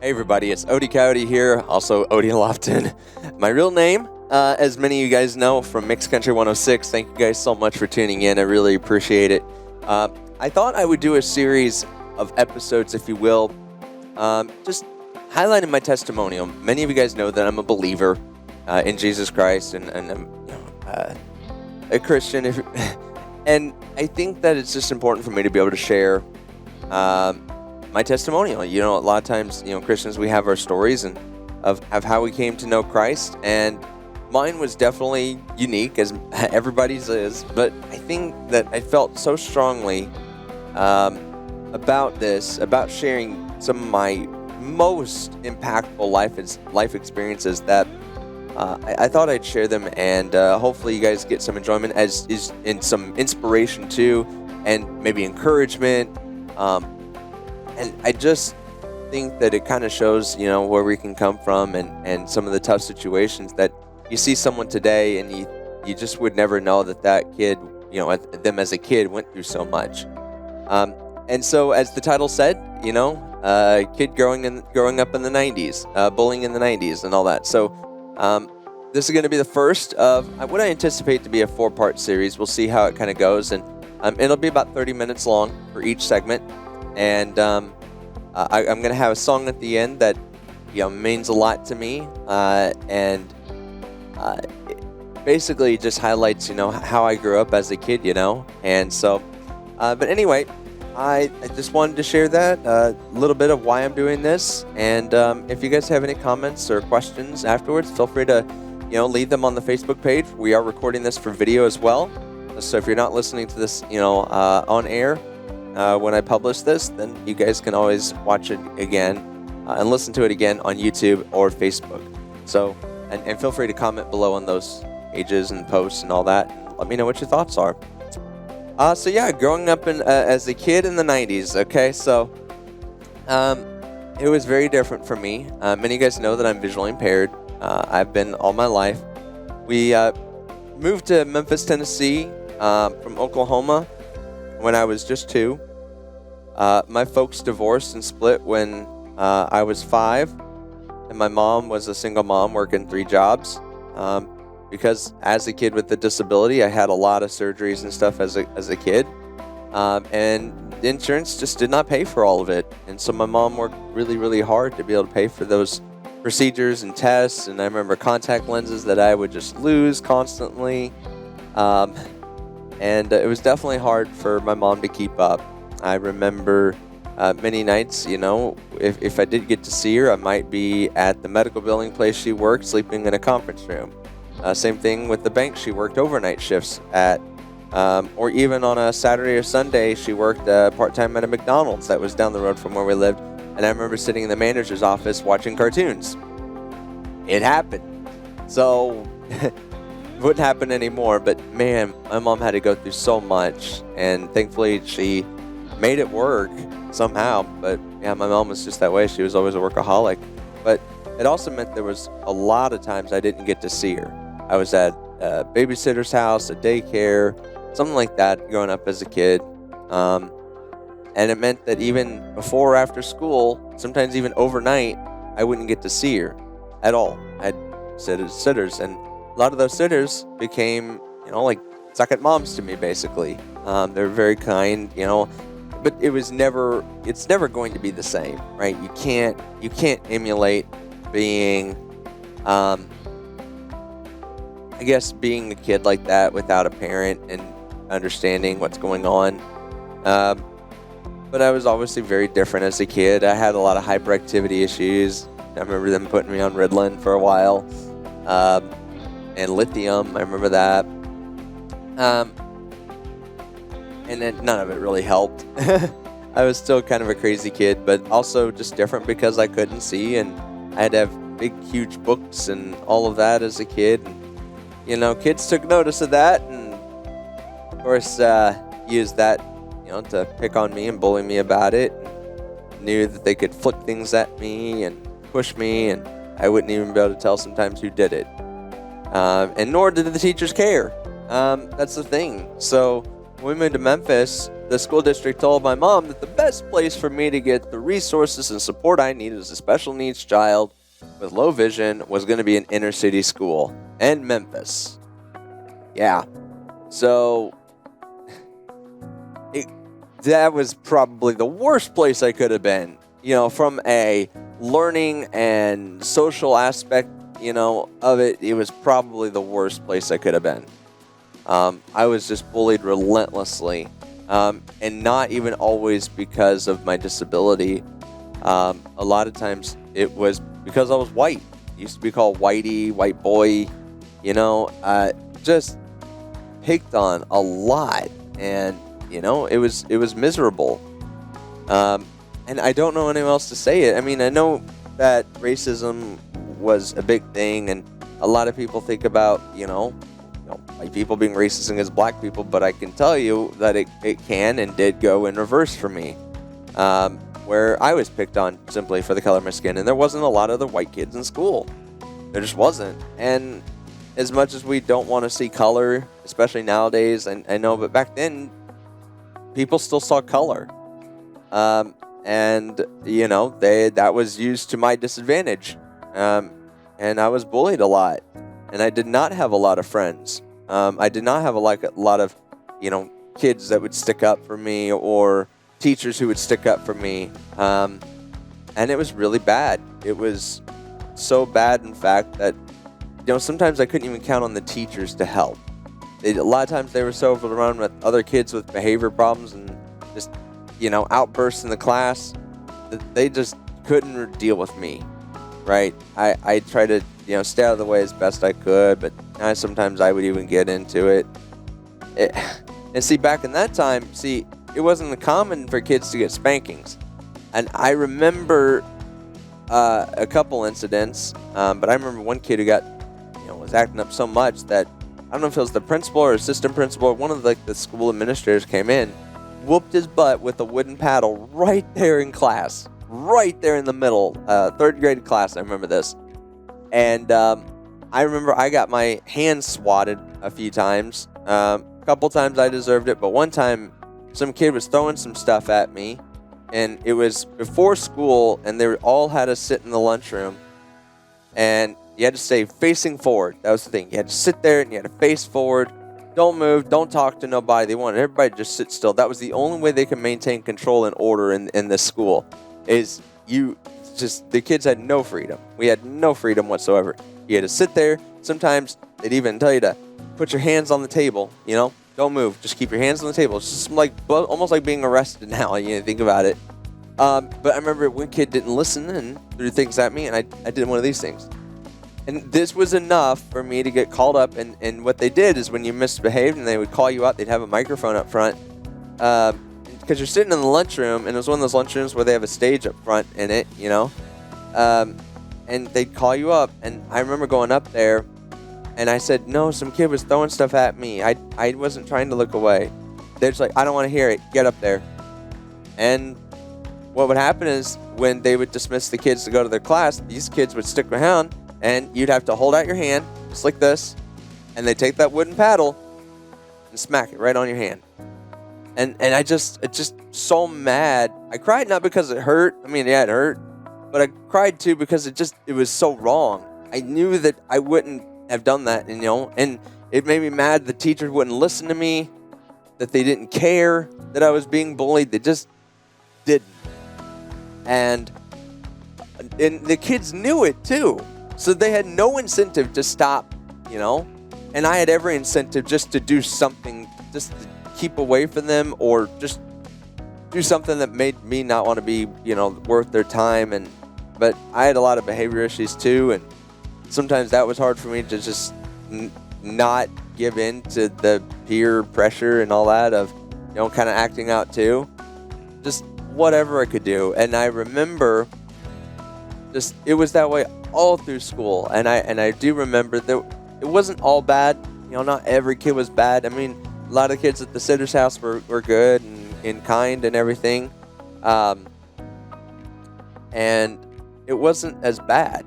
Hey everybody, it's Odie Coyote here, also Odie Lofton. My real name, as many of you guys know from Mixed Country 106, thank you guys so much for tuning in, I really appreciate it. I thought I would do a series of episodes, if you will, just highlighting my testimonial. Many of you guys know that I'm a believer in Jesus Christ, and I'm a Christian, and I think that it's just important for me to be able to share my testimonial. You know, a lot of times, Christians, we have our stories and of how we came to know Christ, and mine was definitely unique, as everybody's is. But I think that I felt so strongly about this, about sharing some of my most impactful life experiences that I thought I'd share them, and hopefully you guys get some enjoyment, as is in some inspiration too, and maybe encouragement. And I just think that it kind of shows, where we can come from, and some of the tough situations that you see someone today, and you just would never know that kid, them as a kid went through so much. And so, as the title said, kid growing up in the 90s, bullying in the 90s, and all that. So, this is going to be the first of what I anticipate to be a 4-part series. We'll see how it kind of goes, and it'll be about 30 minutes long for each segment. And I'm going to have a song at the end that means a lot to me, and it basically just highlights how I grew up as a kid, and so but anyway, I just wanted to share that a little bit of why I'm doing this, and if you guys have any comments or questions afterwards, feel free to leave them on the Facebook page. We are recording this for video as well, so if you're not listening to this on air when I publish this, then you guys can always watch it again and listen to it again on YouTube or Facebook. So, and feel free to comment below on those pages and posts and all that. And let me know what your thoughts are. So yeah, growing up as a kid in the 90s. Okay, so it was very different for me. Many of you guys know that I'm visually impaired. I've been all my life. We moved to Memphis, Tennessee from Oklahoma when I was just 2. My folks divorced and split when I was 5, and my mom was a single mom working 3 jobs, because as a kid with a disability, I had a lot of surgeries and stuff as a kid, and the insurance just did not pay for all of it, and so my mom worked really, really hard to be able to pay for those procedures and tests. And I remember contact lenses that I would just lose constantly, and it was definitely hard for my mom to keep up. I remember many nights, if I did get to see her, I might be at the medical billing place she worked, sleeping in a conference room. Same thing with the bank she worked overnight shifts at, or even on a Saturday or Sunday, she worked part-time at a McDonald's that was down the road from where we lived. And I remember sitting in the manager's office watching cartoons. It happened. So wouldn't happen anymore, but man, my mom had to go through so much, and thankfully she made it work somehow. But yeah, my mom was just that way. She was always a workaholic. But it also meant there was a lot of times I didn't get to see her. I was at a babysitter's house, a daycare, something like that growing up as a kid. And it meant that even before or after school, sometimes even overnight, I wouldn't get to see her at all. I had sitters, and a lot of those sitters became, like second moms to me, basically. They're very kind, but it's never going to be the same, right? You can't emulate being, being a kid like that without a parent and understanding what's going on. But I was obviously very different as a kid. I had a lot of hyperactivity issues. I remember them putting me on Ritalin for a while, and lithium. I remember that. And then none of it really helped. I was still kind of a crazy kid, but also just different because I couldn't see, and I had to have big, huge books and all of that as a kid. And, kids took notice of that, and of course used that, to pick on me and bully me about it. And knew that they could flick things at me and push me, and I wouldn't even be able to tell sometimes who did it. And nor did the teachers care. That's the thing. So when we moved to Memphis, the school district told my mom that the best place for me to get the resources and support I needed as a special needs child with low vision was going to be an inner city school in Memphis. Yeah. So that was probably the worst place I could have been, from a learning and social aspect, of it. It was probably the worst place I could have been. I was just bullied relentlessly, and not even always because of my disability. A lot of times it was because I was white. Used to be called whitey, white boy, just picked on a lot, and it was miserable. And I don't know anyone else to say it. I mean, I know that racism was a big thing, and a lot of people think about white people being racist against black people, but I can tell you that it can and did go in reverse for me, where I was picked on simply for the color of my skin, and there wasn't a lot of other white kids in school. There just wasn't. And as much as we don't want to see color, especially nowadays, I know, but back then, people still saw color. And that was used to my disadvantage. And I was bullied a lot, and I did not have a lot of friends. I did not have a lot of, kids that would stick up for me, or teachers who would stick up for me. And it was really bad. It was so bad, in fact, that, sometimes I couldn't even count on the teachers to help. A lot of times they were so overrun with other kids with behavior problems and just, outbursts in the class that they just couldn't deal with me, right? I tried to, stay out of the way as best I could, but sometimes I would even get into it. And see, back in that time, it wasn't common for kids to get spankings. And I remember a couple incidents, but I remember one kid who got, was acting up so much that, I don't know if it was the principal or assistant principal, or one of the school administrators came in, whooped his butt with a wooden paddle right there in class, right there in the middle, third grade class. I remember this. And I remember I got my hand swatted a few times. A couple times I deserved it, but one time some kid was throwing some stuff at me, and it was before school, and they all had to sit in the lunchroom, and you had to stay facing forward. That was the thing. You had to sit there, and you had to face forward. Don't move. Don't talk to nobody. They wanted everybody to just sit still. That was the only way they could maintain control and order in this school. The kids had no freedom. We had no freedom whatsoever. You had to sit there. Sometimes they'd even tell you to put your hands on the table. Don't move. Just keep your hands on the table. It's just almost like being arrested now. Think about it. But I remember one kid didn't listen and threw things at me, and I did one of these things. And this was enough for me to get called up. And what they did is, when you misbehaved and they would call you out, they'd have a microphone up front. Because you're sitting in the lunchroom, and it was one of those lunchrooms where they have a stage up front in it, and they'd call you up. And I remember going up there, and I said, no, some kid was throwing stuff at me. I wasn't trying to look away. They're just like, I don't want to hear it. Get up there. And what would happen is, when they would dismiss the kids to go to their class, these kids would stick around, and you'd have to hold out your hand, just like this, and they take that wooden paddle and smack it right on your hand. And it's just so mad. I cried not because it hurt. I mean, yeah, it hurt. But I cried too because it was so wrong. I knew that I wouldn't have done that, and it made me mad the teachers wouldn't listen to me, that they didn't care that I was being bullied. They just didn't. And the kids knew it too. So they had no incentive to stop, and I had every incentive just to do something, just to keep away from them, or just do something that made me not want to be, worth their time. But I had a lot of behavior issues too, and sometimes that was hard for me to just not give in to the peer pressure and all that of, kind of acting out too. Just whatever I could do. And I remember it was that way all through school, and I do remember that it wasn't all bad. Not every kid was bad. I mean, a lot of kids at the sitter's house were good and kind and everything, and it wasn't as bad.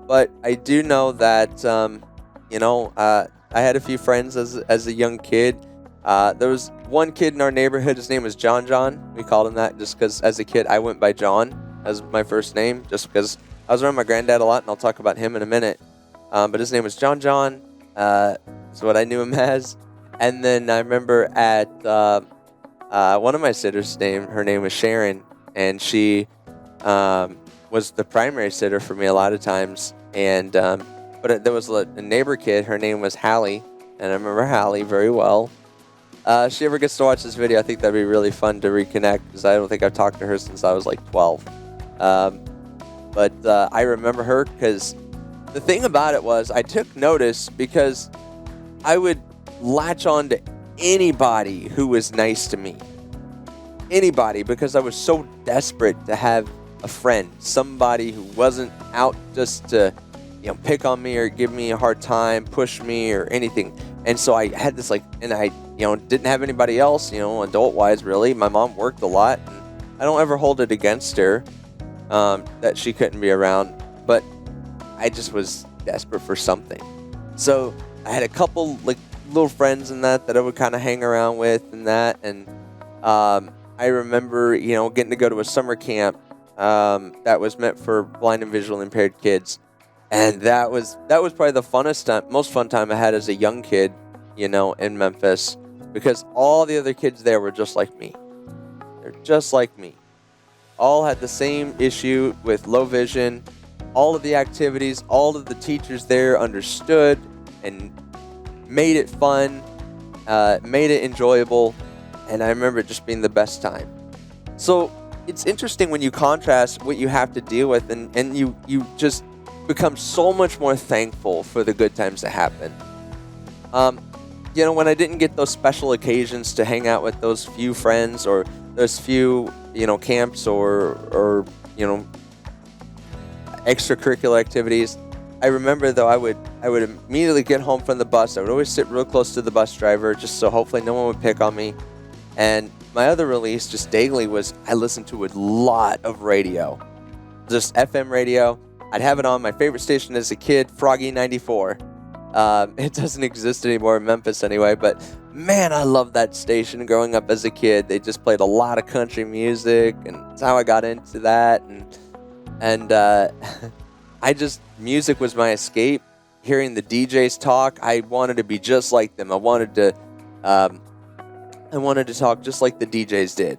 But I do know that I had a few friends as a young kid There was one kid in our neighborhood. His name was John John. We called him that just because as a kid I went by John as my first name, just because I was around my granddad a lot, and I'll talk about him in a minute. But his name was John John. Is what I knew him as. And then I remember at one of my sitters' her name was Sharon, and she was the primary sitter for me a lot of times. And but there was a neighbor kid. Her name was Hallie, and I remember Hallie very well. If she ever gets to watch this video, I think that'd be really fun to reconnect, because I don't think I've talked to her since I was like 12. But I remember her because the thing about it was I took notice because I would latch on to anybody who was nice to me. Anybody, because I was so desperate to have a friend, somebody who wasn't out just to, pick on me or give me a hard time, push me or anything. And so I had this and I, didn't have anybody else, adult-wise really. My mom worked a lot, and I don't ever hold it against her that she couldn't be around, but I just was desperate for something. So I had a couple little friends in that I would kind of hang around with and that. And I remember, getting to go to a summer camp that was meant for blind and visually impaired kids. And that was probably the funnest time, most fun time I had as a young kid, in Memphis, because all the other kids there were just like me. They're just like me. All had the same issue with low vision. All of the activities, all of the teachers there understood and made it fun, made it enjoyable, and I remember it just being the best time. So it's interesting when you contrast what you have to deal with, and you just become so much more thankful for the good times that happen. When I didn't get those special occasions to hang out with those few friends or those few, camps or extracurricular activities, I remember though I would immediately get home from the bus. I would always sit real close to the bus driver just so hopefully no one would pick on me. And my other release just daily was I listened to a lot of radio, just FM radio. I'd have it on my favorite station as a kid, Froggy 94. It doesn't exist anymore in Memphis anyway, but man, I loved that station growing up as a kid. They just played a lot of country music, and that's how I got into that. And music was my escape. Hearing the DJs talk, I wanted to be just like them. I wanted to talk just like the DJs did.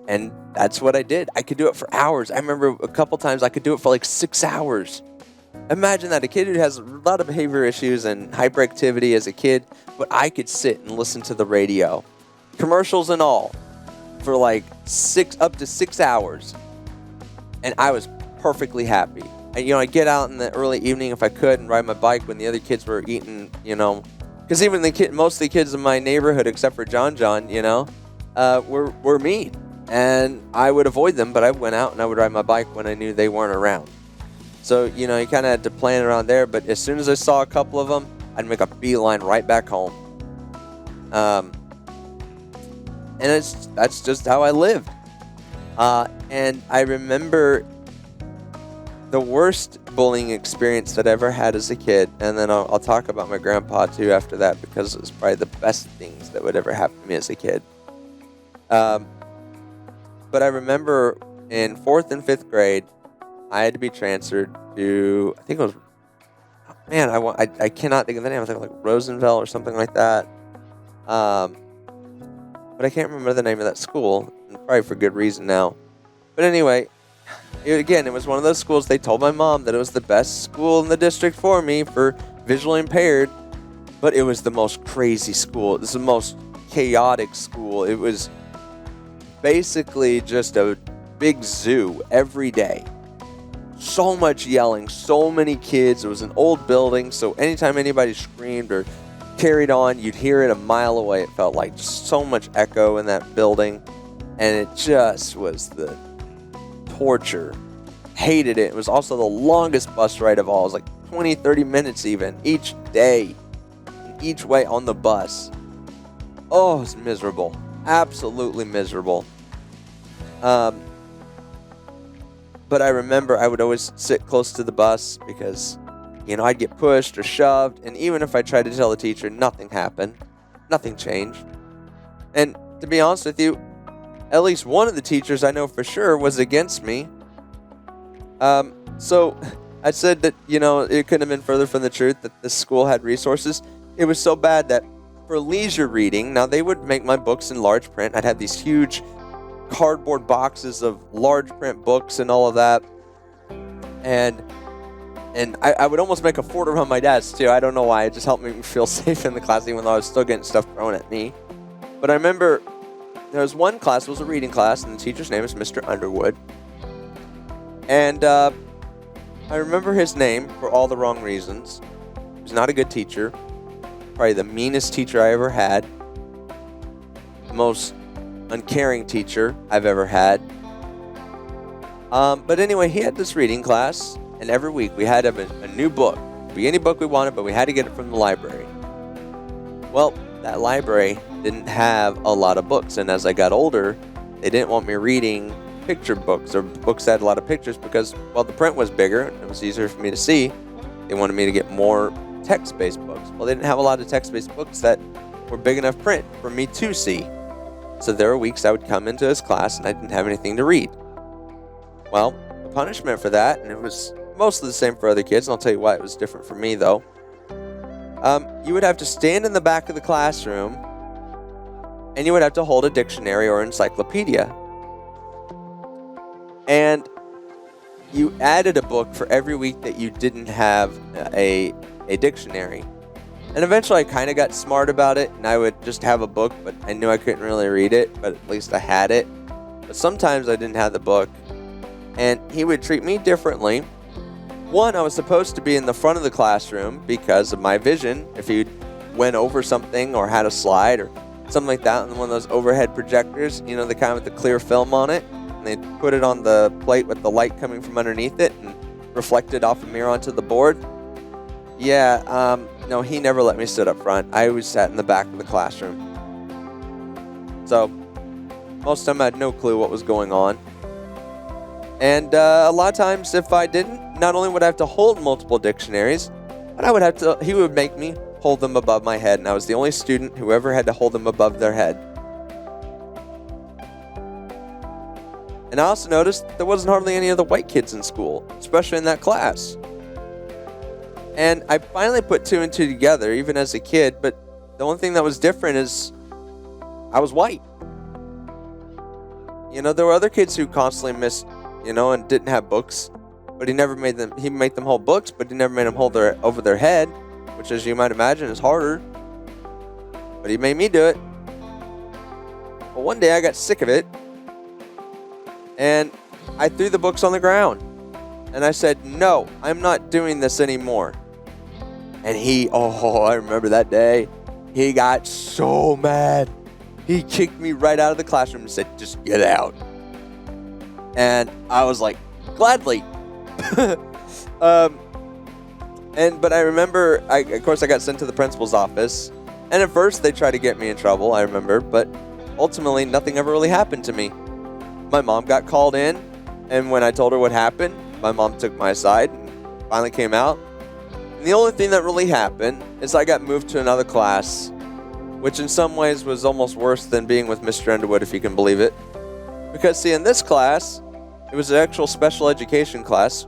And that's what I did. I could do it for hours. I remember a couple times I could do it for 6 hours. Imagine that, a kid who has a lot of behavior issues and hyperactivity as a kid, but I could sit and listen to the radio, commercials and all, for up to 6 hours. And I was perfectly happy. And, I'd get out in the early evening if I could and ride my bike when the other kids were eating, because even most of the kids in my neighborhood, except for John, were mean. And I would avoid them, but I went out and I would ride my bike when I knew they weren't around. So, you kind of had to plan around there. But as soon as I saw a couple of them, I'd make a beeline right back home. And that's just how I lived. And I remember the worst bullying experience that I ever had as a kid, and then I'll talk about my grandpa too after that, because it was probably the best things that would ever happen to me as a kid. But I remember in 4th and 5th grade, I had to be transferred to, I think it was, I cannot think of the name. I think Rosenville or something like that. But I can't remember the name of that school, and probably for good reason now. But anyway, it was one of those schools. They told my mom that it was the best school in the district for me for visually impaired, but it was the most crazy school. It was the most chaotic school. It was basically just a big zoo every day. So much yelling, so many kids. It was an old building, so anytime anybody screamed or carried on, you'd hear it a mile away. It felt like just so much echo in that building, and it just was the torture. Hated it. It was also the longest bus ride of all. It was 20, 30 minutes even each day, each way on the bus. Oh, it was miserable. Absolutely miserable. But I remember I would always sit close to the bus because, I'd get pushed or shoved, and even if I tried to tell the teacher, nothing happened. nothing changed. And to be honest with you, at least one of the teachers I know for sure was against me. So I said that, it couldn't have been further from the truth that the school had resources. It was so bad that for leisure reading, now they would make my books in large print. I'd have these huge cardboard boxes of large print books and all of that. And I would almost make a fort around my desk too. I don't know why. It just helped me feel safe in the class, even though I was still getting stuff thrown at me. But I remember there was one class, it was a reading class, and the teacher's name was Mr. Underwood. And I remember his name for all the wrong reasons. He was not a good teacher. Probably the meanest teacher I ever had. The most uncaring teacher I've ever had. But anyway, he had this reading class, and every week we had to have a new book. It could be any book we wanted, but we had to get it from the library. Well, that library didn't have a lot of books, and as I got older, they didn't want me reading picture books or books that had a lot of pictures because, well, the print was bigger and it was easier for me to see. They wanted me to get more text-based books. Well, they didn't have a lot of text-based books that were big enough print for me to see. So there were weeks I would come into his class and I didn't have anything to read. Well, the punishment for that, and it was mostly the same for other kids, and I'll tell you why it was different for me though. You would have to stand in the back of the classroom and you would have to hold a dictionary or encyclopedia. And you added a book for every week that you didn't have a dictionary. And eventually I kind of got smart about it, and I would just have a book, but I knew I couldn't really read it, but at least I had it. But sometimes I didn't have the book, and he would treat me differently. One, I was supposed to be in the front of the classroom because of my vision. If he went over something or had a slide or something like that, and one of those overhead projectors, the kind with the clear film on it, and they'd put it on the plate with the light coming from underneath it and reflected off a mirror onto the board. No, he never let me sit up front. I always sat in the back of the classroom. So, most of the time I had no clue what was going on. And a lot of times if I didn't, not only would I have to hold multiple dictionaries, but he would make me hold them above my head, and I was the only student who ever had to hold them above their head. And I also noticed there wasn't hardly any other white kids in school, especially in that class. And I finally put two and two together, even as a kid, but the only thing that was different is I was white. There were other kids who constantly missed, and didn't have books, but he made them hold books, but he never made them hold over their head, which, as you might imagine, is harder. But he made me do it. Well, one day I got sick of it, and I threw the books on the ground. And I said, no, I'm not doing this anymore. And I remember that day, he got so mad. He kicked me right out of the classroom and said, just get out. And I was like, gladly. But I remember, of course, I got sent to the principal's office. And at first, they tried to get me in trouble, I remember. But ultimately, nothing ever really happened to me. My mom got called in. And when I told her what happened, my mom took my side and finally came out. And the only thing that really happened is I got moved to another class, which in some ways was almost worse than being with Mr. Underwood, if you can believe it. Because, see, in this class, it was an actual special education class.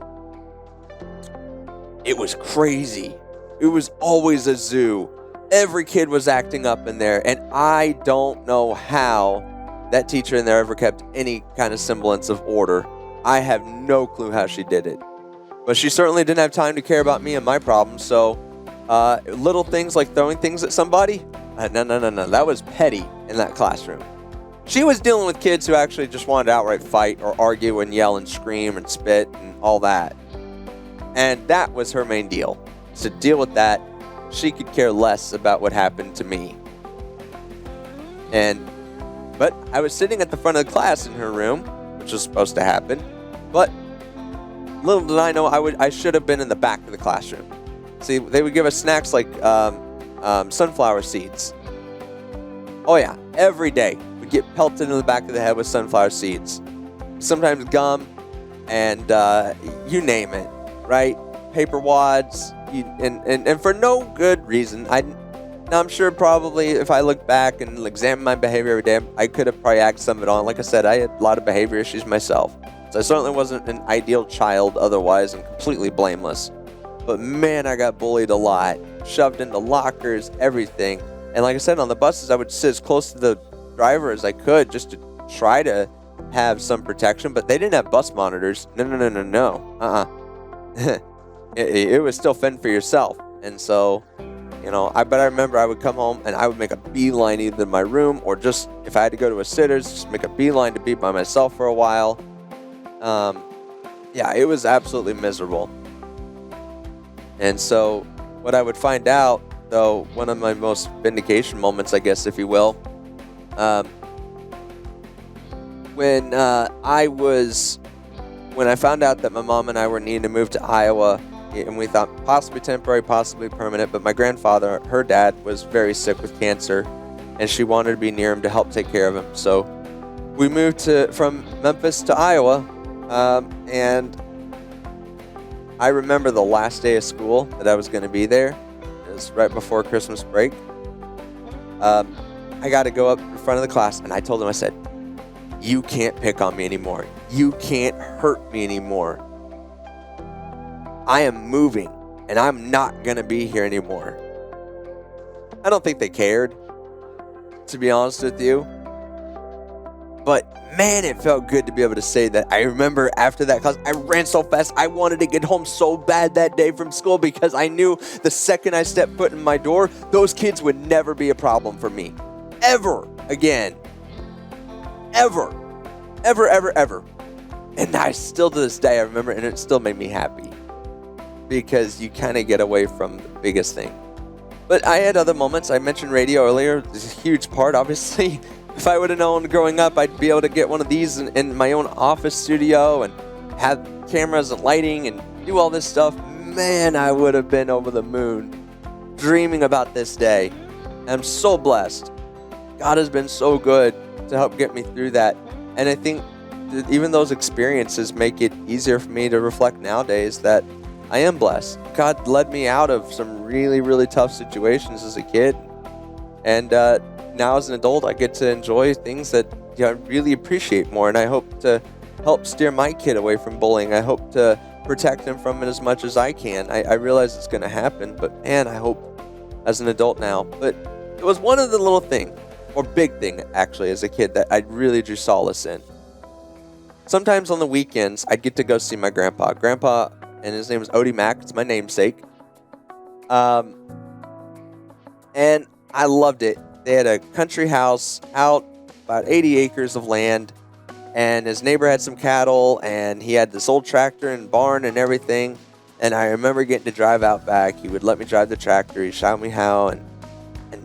It was crazy. It was always a zoo. Every kid was acting up in there, and I don't know how that teacher in there ever kept any kind of semblance of order. I have no clue how she did it. But she certainly didn't have time to care about me and my problems, so little things like throwing things at somebody, no. That was petty in that classroom. She was dealing with kids who actually just wanted to outright fight or argue and yell and scream and spit and all that. And that was her main deal. To deal with that, she could care less about what happened to me. But I was sitting at the front of the class in her room, which was supposed to happen. But little did I know, I should have been in the back of the classroom. See, they would give us snacks like sunflower seeds. Oh yeah, every day we'd get pelted in the back of the head with sunflower seeds. Sometimes gum, and you name it, right? Paper wads, and for no good reason. Now, I'm sure probably if I look back and examine my behavior every day, I could have probably acted some of it on. Like I said, I had a lot of behavior issues myself. So I certainly wasn't an ideal child otherwise and completely blameless. But man, I got bullied a lot, shoved into lockers, everything. And like I said, on the buses, I would sit as close to the driver as I could just to try to have some protection. But they didn't have bus monitors. No. It was still fend for yourself. And so, but I remember I would come home and I would make a beeline either to my room or just, if I had to go to a sitter's, just make a beeline to be by myself for a while. It was absolutely miserable. And so what I would find out, though, one of my most vindication moments, I guess, if you will, when I found out that my mom and I were needing to move to Iowa, and we thought possibly temporary, possibly permanent, but my grandfather, her dad, was very sick with cancer, and she wanted to be near him to help take care of him. So we moved from Memphis to Iowa, and I remember the last day of school that I was going to be there. It was right before Christmas break. I got to go up in front of the class, and I told them, I said, "You can't pick on me anymore. You can't hurt me anymore. I am moving, and I'm not going to be here anymore." I don't think they cared, to be honest with you. But man, it felt good to be able to say that. I remember after that class, I ran so fast. I wanted to get home so bad that day from school because I knew the second I stepped foot in my door, those kids would never be a problem for me. Ever again. Ever. Ever, ever, ever. And I still, to this day, I remember, and it still made me happy. Because you kind of get away from the biggest thing. But I had other moments. I mentioned radio earlier. It's a huge part, obviously. If I would have known growing up I'd be able to get one of these in my own office studio and have cameras and lighting and do all this stuff, man, I would have been over the moon dreaming about this day. I'm so blessed. God has been so good to help get me through that. And I think that even those experiences make it easier for me to reflect nowadays that I am blessed. God led me out of some really, really tough situations as a kid. And now as an adult, I get to enjoy things that I really appreciate more. And I hope to help steer my kid away from bullying. I hope to protect him from it as much as I can. I realize it's going to happen, but man, I hope as an adult now. But it was one of the little thing, or big thing actually, as a kid that I really drew solace in. Sometimes on the weekends, I'd get to go see my grandpa. Grandpa, and his name was Odie Mack. It's my namesake. And I loved it. They had a country house out about 80 acres of land, and his neighbor had some cattle, and he had this old tractor and barn and everything. And I remember getting to drive out back. He would let me drive the tractor. He showed me how, and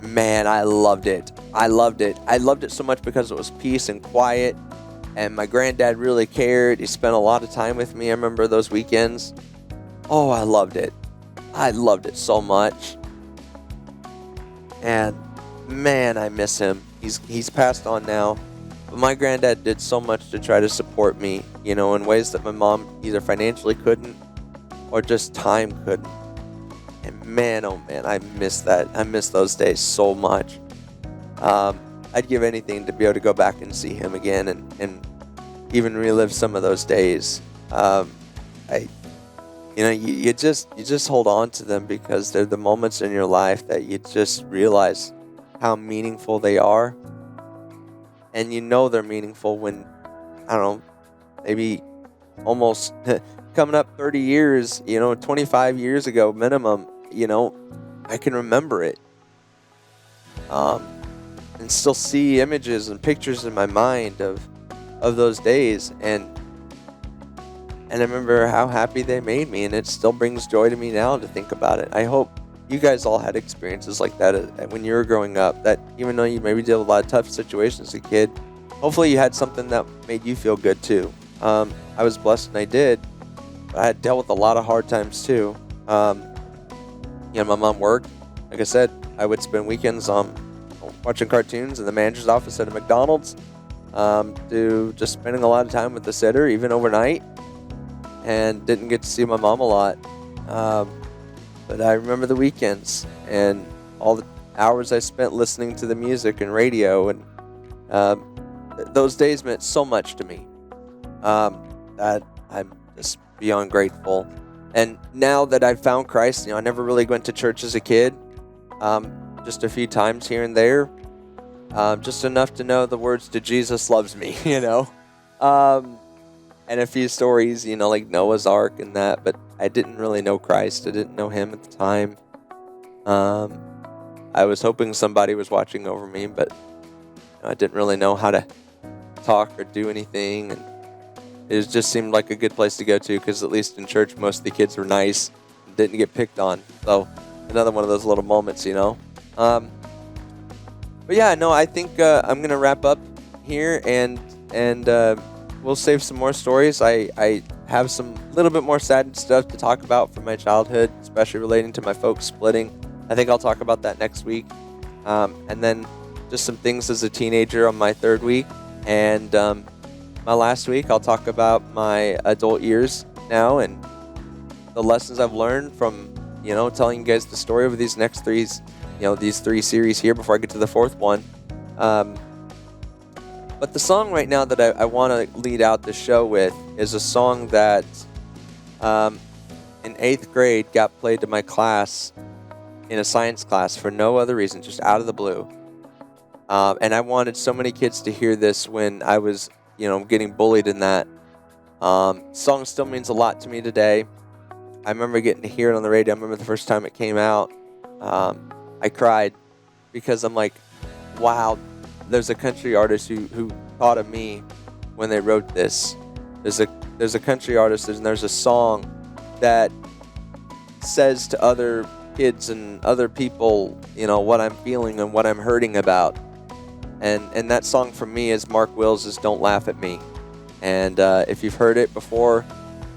man, I loved it. I loved it. I loved it so much because it was peace and quiet, and my granddad really cared. He spent a lot of time with me. I remember those weekends. Oh, I loved it. I loved it so much. And man, I miss him. He's passed on now. But my granddad did so much to try to support me, in ways that my mom either financially couldn't or just time couldn't. And man, oh man, I miss that. I miss those days so much. I'd give anything to be able to go back and see him again and even relive some of those days. You just hold on to them because they're the moments in your life that you just realize how meaningful they are. And they're meaningful when, I don't know, maybe almost coming up 30 years, 25 years ago minimum, I can remember it. And still see images and pictures in my mind of those days. And I remember how happy they made me, and it still brings joy to me now to think about it. I hope you guys all had experiences like that when you were growing up, that even though you maybe dealt with a lot of tough situations as a kid, hopefully you had something that made you feel good too. I was blessed and I did, but I had dealt with a lot of hard times too. My mom worked. Like I said, I would spend weekends watching cartoons in the manager's office at a McDonald's, to just spending a lot of time with the sitter, even overnight, and didn't get to see my mom a lot. But I remember the weekends and all the hours I spent listening to the music and radio, and uh, those days meant so much to me. That I'm just beyond grateful. And now that I've found Christ, I never really went to church as a kid, just a few times here and there, just enough to know the words to Jesus loves me, um, and a few stories, like Noah's Ark and that, but I didn't really know Christ. I didn't know him at the time. Um, I was hoping somebody was watching over me, but I didn't really know how to talk or do anything, and it just seemed like a good place to go to because at least in church most of the kids were nice and didn't get picked on. So another one of those little moments. But yeah, no, I think I'm gonna wrap up here, and we'll save some more stories. I have some little bit more sad stuff to talk about from my childhood, especially relating to my folks splitting. I think I'll talk about that next week, and then just some things as a teenager on my third week, and my last week I'll talk about my adult years now and the lessons I've learned from telling you guys the story of these next these three series here before I get to the fourth one. But the song right now that I want to lead out the show with is a song that in 8th grade got played to my class in a science class for no other reason, just out of the blue. And I wanted so many kids to hear this when I was, getting bullied in that. Song still means a lot to me today. I remember getting to hear it on the radio. I remember the first time it came out. I cried because I'm like, wow, there's a country artist who thought of me when they wrote this. There's a country artist and there's a song that says to other kids and other people, what I'm feeling and what I'm hurting about. And that song for me is Mark Wills' Don't Laugh at Me. And if you've heard it before,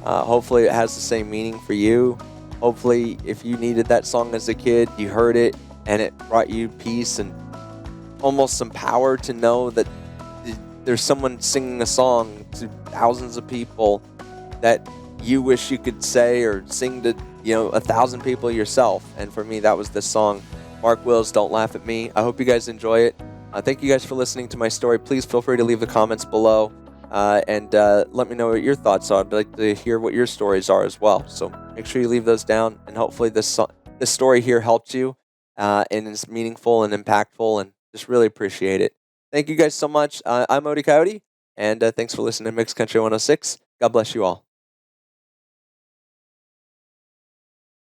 hopefully it has the same meaning for you. Hopefully if you needed that song as a kid, you heard it and it brought you peace and almost some power to know that there's someone singing a song to thousands of people that you wish you could say or sing to 1,000 people yourself. And for me, that was this song, Mark Wills, Don't Laugh at Me. I hope you guys enjoy it. Thank you guys for listening to my story. Please feel free to leave the comments below and let me know what your thoughts are. I'd like to hear what your stories are as well. So make sure you leave those down, and hopefully this story here helped you and is meaningful and impactful, and just really appreciate it. Thank you guys so much. I'm Odie Coyote, and thanks for listening to Mixed Country 106. God bless you all.